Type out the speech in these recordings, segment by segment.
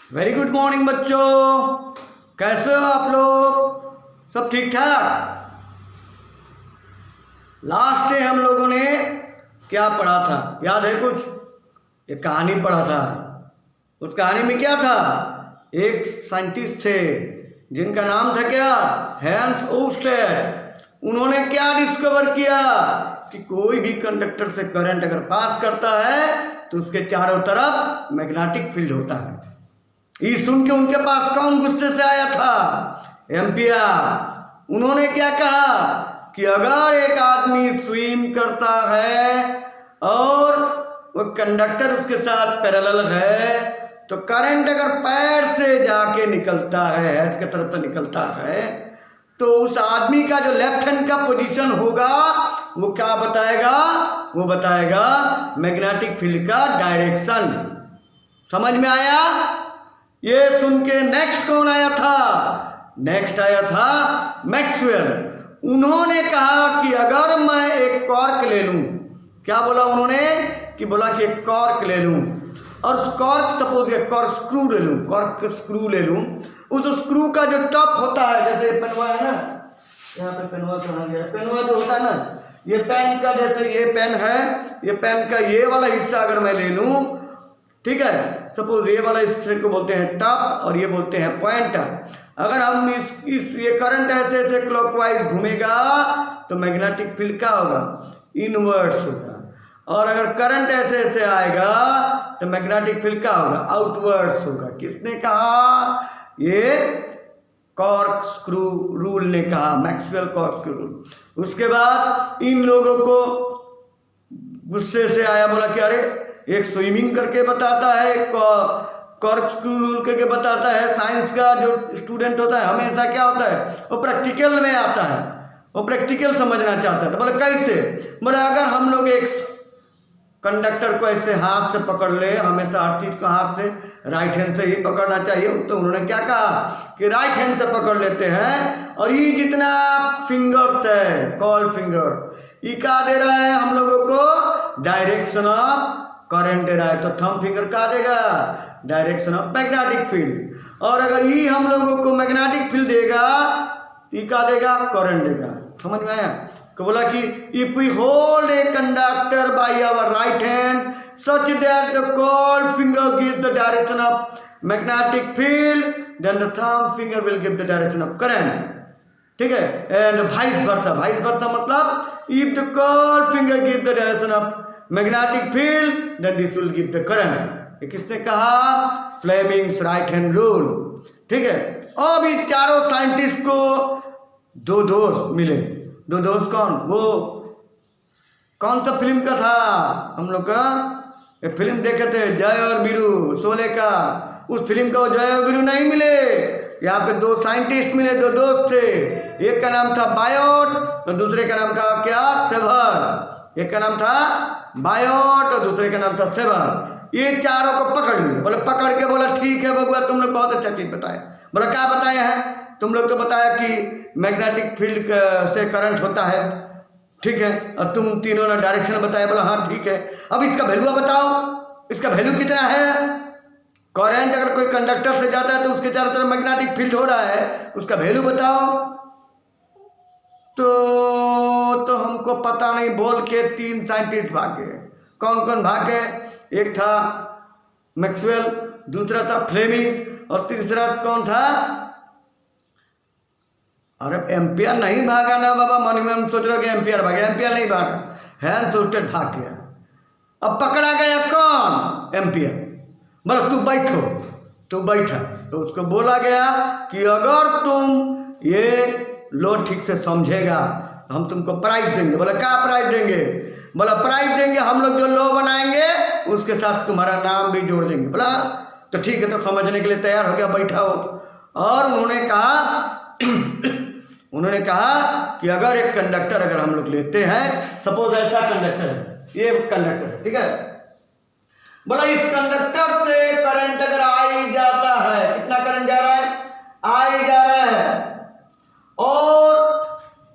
Very good morning बच्चों, कैसे हो आप लोग? सब ठीक ठाक? लास्ट डे हम लोगों ने क्या पढ़ा था, याद है कुछ? एक कहानी पढ़ा था। उस कहानी में क्या था? एक साइंटिस्ट थे जिनका नाम था क्या? Hans Oersted. उन्होंने क्या डिस्कवर किया कि कोई भी कंडक्टर से करंट अगर पास करता है तो उसके चारों तरफ मैग्नेटिक फील्ड होता है। ये सुन के उनके पास कौन गुस्से से आया था? एम्पियर। उन्होंने क्या कहा कि अगर एक आदमी स्विम करता है और वो कंडक्टर उसके साथ पैरेलल है तो करंट अगर पैर से जाके निकलता है, हेड की तरफ से निकलता है, तो उस आदमी का जो लेफ्ट हैंड का पोजीशन होगा वो क्या बताएगा? वो बताएगा मैग्नेटिक फील्ड का डायरेक्शन। समझ में आया? ये सुन के नेक्स्ट कौन आया था? नेक्स्ट आया था मैक्सवेल। उन्होंने कहा कि अगर मैं एक कॉर्क ले लूं, क्या बोला उन्होंने? कि बोला कि एक कॉर्क ले लूं और कॉर्क सपोज एक कॉर्क स्क्रू ले लूं, कॉर्क स्क्रू ले लूं, उस स्क्रू का जो टॉप होता है, जैसे पेनवा है ना, यहाँ पे पेनवा कहाँ गया? पेनवा जो होता है ना, ये पेन का जैसे ये पेन है, ये पेन का ये वाला हिस्सा अगर मैं ले लूं, ठीक है, सपोज ये वाला हिस्से को बोलते हैं टॉप और ये बोलते हैं पॉइंटर। अगर हम इस ये करंट ऐसे ऐसे क्लॉकवाइज घूमेगा तो मैग्नेटिक फील्ड क्या होगा? इनवर्ड्स होगा। और अगर करंट ऐसे ऐसे आएगा तो मैग्नेटिक फील्ड क्या होगा? आउटवर्ड्स होगा। किसने कहा? ये कॉर्क स्क्रू रूल ने कहा, मैक्सवेल कॉर्क स्क्रू रूल। उसके बाद इन लोगों को गुस्से से आया, बोला कि अरे एक स्विमिंग करके बताता है, कॉर्क स्क्रू रूल करके बताता है। साइंस का जो स्टूडेंट होता है हमेशा क्या होता है? वो प्रैक्टिकल में आता है, वो प्रैक्टिकल समझना चाहता है। तो बोले कैसे? बोले अगर हम लोग एक कंडक्टर को ऐसे हाथ से पकड़ ले, हमेशा हर चीज को हाथ से राइट हैंड से ही पकड़ना चाहिए, तो उन्होंने क्या कहा कि राइट हैंड से पकड़ लेते हैं और ये जितना फिंगर्स है, कॉल फिंगर, ये क्या दे रहा है हम लोगों को? डायरेक्शन ऑफ करंट दे रहा है। तो थंब फिंगर क्या देगा? Direction of magnetic field. और अगर ये हम लोगों को मैग्नेटिक फील्ड देगा तो ये क्या देगा? करंट देगा। समझ में आया? तो बोला कि if we hold a conductor by our right hand such that the curl finger give the direction of magnetic field, then the thumb finger will give the direction of current. ठीक है? And vice versa. Vice versa मतलब if the curl finger give the direction of magnetic field then this will give the current. ये किसने कहा? Fleming's right hand rule. ठीक है? अब ये चारों साइंटिस्ट को दो दोस्त मिले। दो दोस्त कौन? वो कौन सा फिल्म का था हम लोग का? एक फिल्म देखे थे जय और वीरू, शोले का। उस फिल्म का वो जय और वीरू नहीं मिले, यहाँ पे दो साइंटिस्ट मिले, दो दोस्त थे। एक का नाम था बायोट और दूसरे का नाम था क्या? सेवर। एक का नाम था बायोट और दूसरे का नाम था सेवर। ये चारों को पकड़ लिए। बोले पकड़ के बोला ठीक है बबुआ, तुम लोग बहुत अच्छा चीज बताया। बोला क्या बताया है? तुम लोग तो बताया कि मैग्नेटिक फील्ड से करंट होता है, ठीक है, और तुम तीनों ने डायरेक्शन बताया। बोला हाँ ठीक है। अब इसका वैल्यू बताओ, इसका वैल्यू कितना है? करंट अगर कोई कंडक्टर से जाता है तो उसके चारों तरफ मैग्नेटिक फील्ड हो रहा है, उसका वैल्यू बताओ। तो हमको पता नहीं बोल के तीन साइंटिस्ट भागे। कौन कौन भागे? एक था मैक्सवेल, दूसरा था फ्लेमिंग और तीसरा कौन था? अरे एम्पियर नहीं भागा ना बाबा। मन में हम सोच रहे कि एम्पियर भागे, एम्पियर नहीं भागा, हैंस ओस्टेड भाग गया। अब पकड़ा गया कौन? एम्पियर। बोला तू बैठो। तू बैठा तो उसको बोला गया कि अगर तुम ये लो ठीक से समझेगा तो हम तुमको प्राइज देंगे। बोला क्या प्राइज देंगे? बोला प्राइज देंगे, हम लोग जो लो बनाएंगे उसके साथ तुम्हारा नाम भी जोड़ देंगे। बोला तो ठीक है, तो समझने के लिए तैयार हो गया, बैठा हो। और उन्होंने कहा कि अगर एक कंडक्टर अगर हम लोग लेते हैं, सपोज ऐसा कंडक्टर है, ये कंडक्टर है, ठीक है। बोला इस कंडक्टर से करंट अगर आ ही जाता है, कितना करंट जा रहा है? आ ही जा रहा है, और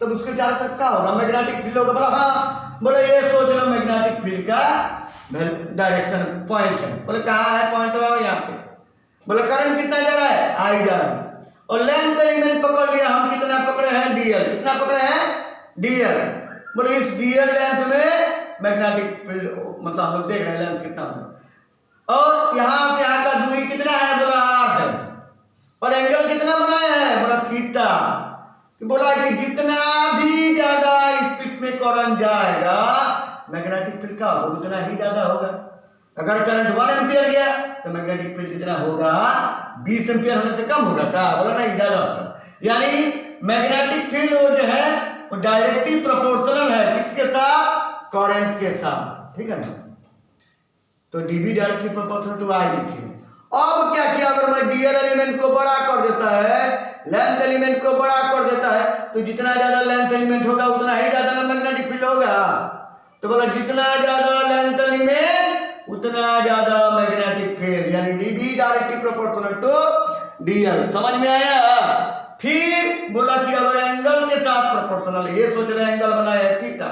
तब तो उसके चारों तरफ क्या होगा? मैग्नेटिक फील्ड होगा। बोला हाँ। बोले ये सोच लो मैग्नेटिक फील्ड का डायरेक्शन पॉइंट है। बोले कहाँ है पॉइंट? यहाँ पे बोला करंट कितना जा रहा है, आई जा रहा है। और लेंथ एलिमेंट पकड़ लिया हम, कितना पकड़े हैं, डीएल। कितना पकड़े हैं, डीएल। बोले इस डीएल लेंथ में मैग्नेटिक फील्ड, मतलब हम लोग देख रहे हैं लेंथ कितना है। और यहाँ से यहाँ का दूरी कितना है, बोला आर है। और एंगल कितना बनाया है, बोला थीटा। बोला कि जितना भी ज्यादा स्पीड में करंट जाएगा मैग्नेटिक फील्ड का उतना ही ज्यादा होगा। अगर करंट 1 एम्पियर गया तो मैग्नेटिक फील्ड कितना होगा, 20 एम्पियर होने से कम होगा क्या, बोला नहीं, ज्यादा होगा। यानी मैग्नेटिक फील्ड वो जो है वो डायरेक्टली प्रोपोर्शनल है किसके साथ, करंट के साथ, ठीक है ना। तो डीबी डायरेक्टली प्रोपोर्शनल टू आई लिखिए। अब क्या किया, अगर मैं डीएल एलिमेंट को बड़ा कर देता है, लेंथ एलिमेंट को बड़ा कर देता है, तो जितना ज्यादा लेंथ एलिमेंट होगा उतना ही ज्यादा ना मैग्नेटिक फील्ड होगा। तो बोला जितना ज्यादा लेंथ एलिमेंट उतना ज्यादा मैग्नेटिक फील्ड, यानी DB directly proportional to DL. समझ में आया। फिर बोला कि अगर एंगल के साथ प्रोपोर्शनल, ये सोच रहे एंगल बना है थीटा,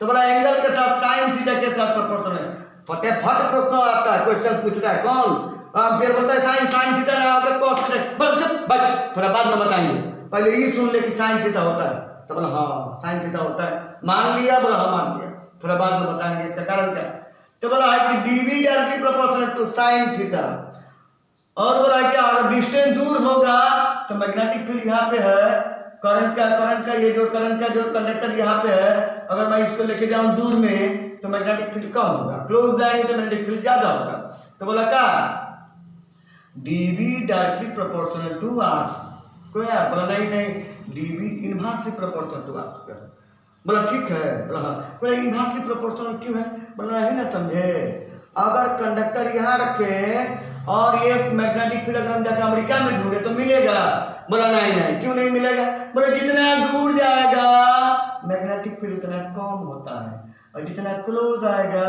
तो बोला एंगल के साथ साइन थीटा के साथ प्रोपोर्शनल है। फटाफट प्रश्न आता है, क्वेश्चन पूछ रहा है कौन, फिर बोलता है साइन थीटा ना होगा कॉस थीटा, थोड़ा बाद में बताएंगे, पहले ये सुन ले कि साइन थीटा होता है। तो बोला हाँ साइन थीटा होता है, मान लिया, बोला हाँ मान लिया, थोड़ा बाद में बताएंगे इसका कारण क्या है। तो बोला है कि DV directly proportional to sine theta. और बोला है कि अगर डिस्टेंस दूर होगा तो मैग्नेटिक फील्ड यहाँ पे है, करंट का ये जो करंट का जो कंडक्टर यहाँ पे है, अगर मैं इसको लेके जाऊं दूर में तो मैग्नेटिक फील्ड कम होगा, क्लोज जाएंगे तो मैग्नेटिक फील्ड ज्यादा होगा। तो बोला क्या, DB directly proportional to R square. बोला नहीं, DB inversely proportional to R square. बोला ठीक है, बोला हाँ। बोला इनवर्सली प्रोपोर्शनल क्यों है, बोला नहीं ना समझे। अगर कंडक्टर यहाँ रखे और ये मैग्नेटिक फील्ड अगर हम जाकर अमेरिका में ढूंढे तो मिलेगा, बोला नहीं, क्यों नहीं मिलेगा। बोला जितना दूर जाएगा मैग्नेटिक फील्ड उतना कम होता है, और जितना क्लोज आएगा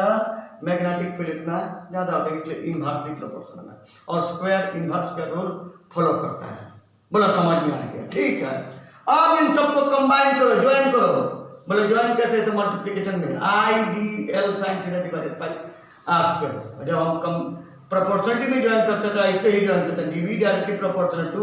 मैग्नेटिक फील्ड इतना ज्यादा होता है, इसलिए इनवर्सली प्रोपोर्शनल है। और स्क्वायर इनवर्स का रूल फॉलो करता है। बोला समझ में आ गया, ठीक है। अब इन सबको कंबाइन करो, ज्वाइन करो। बोले ज्वाइन कैसे, तो मल्टीप्लिकेशन में I D L sine theta divided by R square. जब हम कम प्रोपोर्शनलिटी में ज्वाइन करते तो ऐसे ही ज्वाइन करते, DV directly proportional to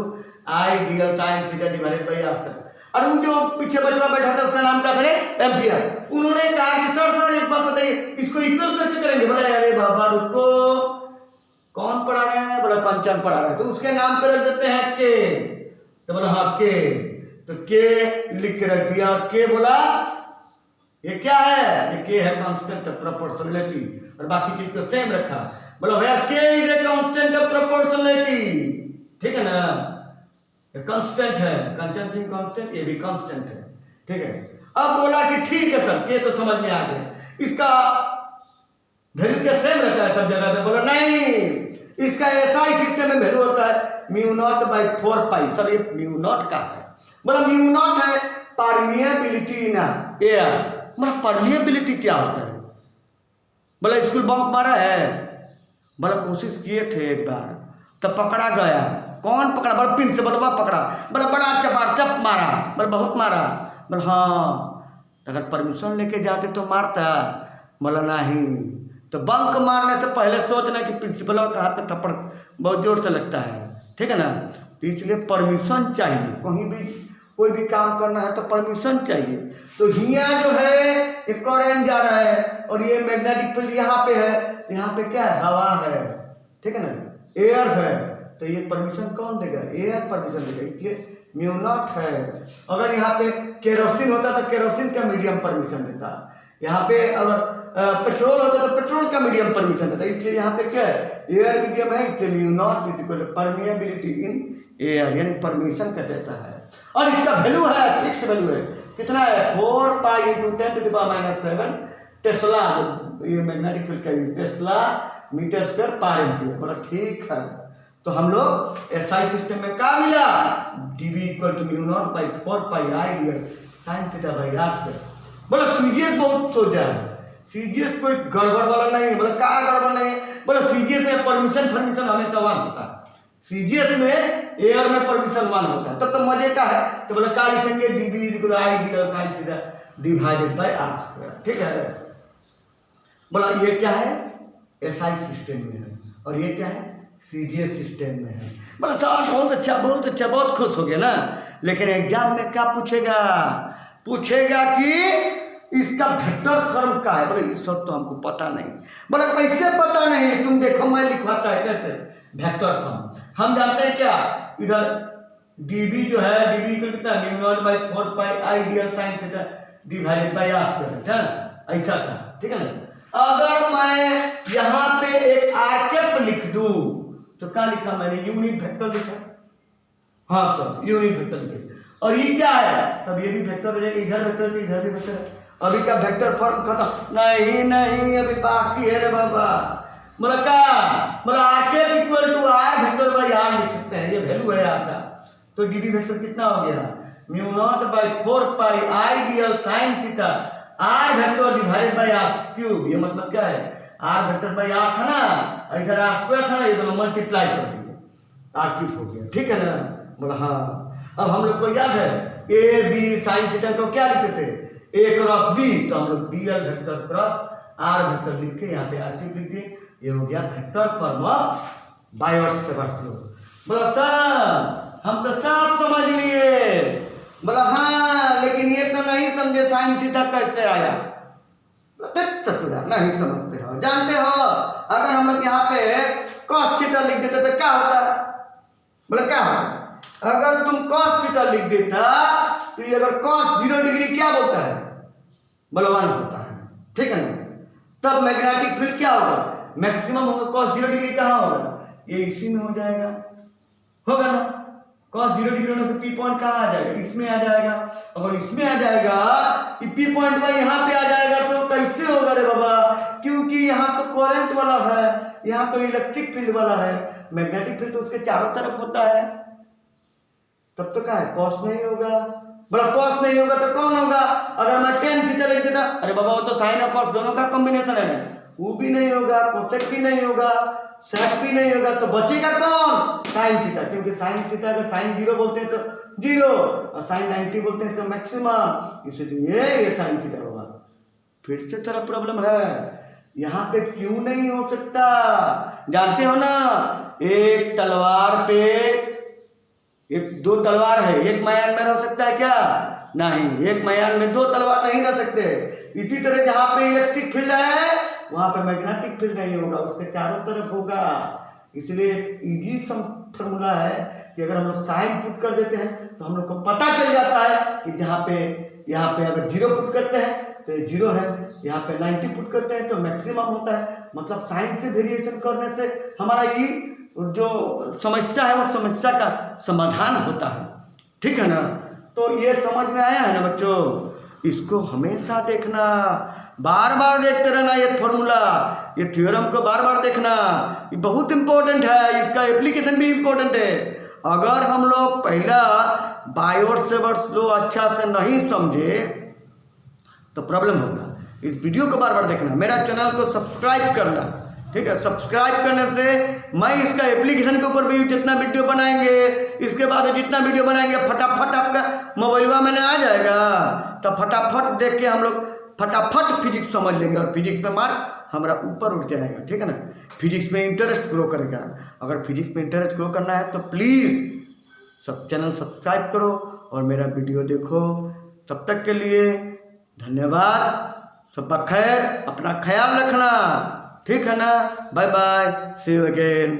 I D L sine theta divided by R square. और वो जो पीछे बचवा बैठा था उसका नाम क्या था, एम्पियर। उन्होंने कहा कि सर एक बात बताइए इसको इक्वल कैसे करेंगे। बोला अरे बाबा रुको, कौन पढ़ा रहे हैं, बोला कंचन पढ़ा रहे हैं, तो उसके नाम पे रख देते हैं के। तो बोला हाँ के, तो के लिख के रख दिया। और के बोला ये क्या है, ये के है कांस्टेंट ऑफ प्रोपोर्शनलिटी, और बाकी चीज को सेम रखा। बोला भैया के is a constant of proportionality, ठीक है ना, कांस्टेंट है, कंटेंसिंग कांस्टेंट, ये भी कांस्टेंट है, ठीक है। अब बोला कि ठीक है सर, के तो समझ में आ गया, इसका वैल्यू क्या सेम रहता है सब जगह पे। बोला नहीं, इसका एसआई सिस्टम में वैल्यू होता है mu naught by 4 pi. Sir ये म्यू नॉट का है। बोला म्यू नॉट है परमिएबिलिटी ना एयर। बोला परमिएबिलिटी क्या होता है। बोला स्कूल बंक मारा है। बोला कोशिश किए थे एक बार, तब पकड़ा गया। कौन पकड़ा, बोला प्रिंसिपल पकड़ा। बोला बड़ा चपाचप मारा, बोला बहुत मारा। बोला हाँ, अगर परमिशन लेके जाते तो मारता। बोला नहीं, तो बंक मारने से पहले सोचना कि प्रिंसिपल का हाथ में थप्पड़ बहुत जोर से लगता है, ठीक है ना। तो इसलिए परमिशन चाहिए, कहीं भी कोई भी काम करना है तो परमिशन चाहिए। तो यहाँ जो है ये करंट जा रहा है और ये मैग्नेटिक फील्ड यहाँ पे है, यहाँ पे क्या है, हवा है, ठीक है ना, एयर है। तो ये परमिशन कौन देगा, एयर परमिशन देगा, इसलिए म्यू नॉट है। अगर यहाँ पे केरोसिन होता तो केरोसिन का मीडियम परमिशन देता, यहाँ पे अगर पेट्रोल होता तो पेट्रोल का मीडियम परमिशन देता, इसलिए यहाँ पे क्या है, एयर मीडियम है, इसलिए mu naught is equal to permeability in air, यानी परमिशन का जैसा है। और इसका वैल्यू है, फिक्स्ड वैल्यू है, कितना है 4 पाई इंटू 10⁻⁷ टेस्ला, ये मैग्नेटिक फील्ड का टेस्ला मीटर स्क्वायर पर एम्पियर। बोला ठीक है। तो हम लोग एसआई सिस्टम में क्या मिला, DV equal to mu naught by 4 pi I D sine theta by R square. बोला सीजीएस बहुत सोचा है, सीजीएस कोई गड़बड़ वाला नहीं है। बोला क्या गड़बड़ नहीं है, बोला सीजीएस में परमिशन हमेशा 1 होता है, सीजीएस में एयर में परमिशन 1 होता है, तब तो मजे का है। तो बोला क्या लिखेंगे, DV equal I D sine theta divided by R square, ठीक है। बोला ये क्या है, एसआई सिस्टम में है, और ये क्या है, सीजीएस सिस्टम में है। बोला सर बहुत अच्छा बहुत अच्छा, बहुत खुश हो गया ना। लेकिन एग्जाम में क्या पूछेगा? पूछेगा कि इसका वेक्टर फॉर्म क्या है। बोले इस सर तो हमको पता नहीं। बोला कैसे पता नहीं? तुम देखो मैं लिखवाता है कैसे वेक्टर फॉर्म। हम जानते हैं क्या, इधर dv जो है dv कितना mu naught by 4 pi I DL sine theta divided by R square है, ऐसा था, ठीक है ना। अगर मैं यहाँ पे एक आर कैप लिख दूं तो क्या लिखा मैंने? यूनिट वेक्टर लिखा। हाँ सर यूनिट वेक्टर लिखे। और ये क्या है? तब ये भी वेक्टर हो जाएगा, इधर वेक्टर तो इधर भी वेक्टर है। अभी का वेक्टर फॉर्म खत्म? नहीं नहीं अभी बाकी है रे बाबा। बोला क्या? बोला R cap equal to R vector by R लिख सकते हैं, ये वैल्यू है आपका। तो डीवी वेक्टर कितना हो गया? Mu naught by 4 pi I DL sine theta R vector divided by R cube. ये मतलब क्या है? आर वेक्टर बाई आर था ना, इधर आर स्क्वायर था ना, ये दोनों मल्टीप्लाई कर दिए, आर क्यूब हो गया, ठीक है ना। बोला हाँ। अब हम लोग को याद है ए बी साइन थीटा को क्या लिखते थे? ए क्रॉस बी, तो हम लोग DL vector cross R vector लिख के यहाँ पे आर क्यूब लिख दिए। ये हो गया vector form of Biot-Savart law. बोला सर हम तो सब समझ लिए। बोला हाँ लेकिन ये तो नहीं समझे साइन थीटा कैसे आया। ससुरा नहीं समझते हो, जानते हो अगर हम लोग यहाँ पे कॉस थीटा लिख देते तो क्या होता? बोला क्या होता? अगर तुम कॉस थीटा लिख देता तो ये अगर कॉस 0 डिग्री क्या बोलता है? बोला 1 होता है, ठीक है ना। तब मैग्नेटिक फील्ड क्या होगा? मैक्सिमम होगा। कॉस 0 डिग्री कहाँ होगा? ये इसी में हो जाएगा, होगा ना। कॉस 0 डिग्री होने से पी पॉइंट कहाँ आ जाएगा? इसमें आ जाएगा। अगर इसमें आ जाएगा कि पी पॉइंट वाई यहाँ पे आ जाएगा तो कैसे होगा रे बाबा? क्योंकि यहाँ तो करंट वाला है, यहाँ तो इलेक्ट्रिक फील्ड वाला है। मैग्नेटिक फील्ड तो उसके चारों तरफ होता है, तब तो क्या है? कॉस नहीं होगा। बोला कॉस नहीं होगा तो कौन होगा? अगर मैं टेन थीटा लिख देता, अरे बाबा वो तो साइन और कॉस दोनों का कॉम्बिनेशन है, वो भी नहीं होगा, कोसेक भी नहीं होगा, सेक भी नहीं होगा, तो बचेगा कौन? Sine theta. क्योंकि साइन थीटा अगर साइन 0 बोलते हैं तो 0 और साइन 90 बोलते हैं तो मैक्सिमम, इसलिए ये साइन थीटा होगा। फिर से थोड़ा प्रॉब्लम है, यहाँ पे क्यों नहीं हो सकता? जानते हो ना, एक तलवार पे एक 2 तलवार है, एक मैदान में रह सकता है क्या? नहीं, एक मैदान में 2 तलवार नहीं रह सकते। इसी तरह जहाँ पे इलेक्ट्रिक फील्ड है वहां पे मैग्नेटिक फील्ड नहीं होगा, उसके चारों तरफ होगा। इसलिए इजी फॉर्मूला है कि अगर हम लोग साइन पुट कर देते हैं तो हम लोग को पता चल जाता है कि यहाँ पे अगर 0 पुट करते हैं तो ये 0 है, यहाँ पे 90 पुट करते हैं तो मैक्सिमम होता है। मतलब साइन से वेरिएशन करने से हमारा ये जो समस्या है वो समस्या का समाधान होता है, ठीक है ना। तो ये समझ में आया है ना बच्चों? इसको हमेशा देखना, बार बार देखते रहना ये फॉर्मूला, ये थ्योरम को बार बार देखना, ये बहुत इंपॉर्टेंट है, इसका एप्लीकेशन भी इंपॉर्टेंट है। अगर हम लोग पहला बायोट-सेवर्ट लॉ अच्छा से नहीं समझे तो प्रॉब्लम होगा। इस वीडियो को बार बार देखना, मेरा चैनल को सब्सक्राइब करना, ठीक है। सब्सक्राइब करने से मैं इसका एप्लीकेशन के ऊपर भी जितना वीडियो बनाएंगे, इसके बाद जितना वीडियो बनाएंगे फटाफट आपका मोबाइलवा में आ जाएगा, तो फटाफट देख के हम लोग फटाफट फिजिक्स समझ लेंगे और फिजिक्स में मार्क हमारा ऊपर उठ जाएगा, ठीक है ना। फिजिक्स में इंटरेस्ट ग्रो करेगा। अगर फिजिक्स में इंटरेस्ट ग्रो करना है तो प्लीज़ चैनल सब्सक्राइब करो और मेरा वीडियो देखो। तब तक के लिए धन्यवाद, सब बखैर, अपना ख्याल रखना, ठीक है ना। Bye bye, see you again.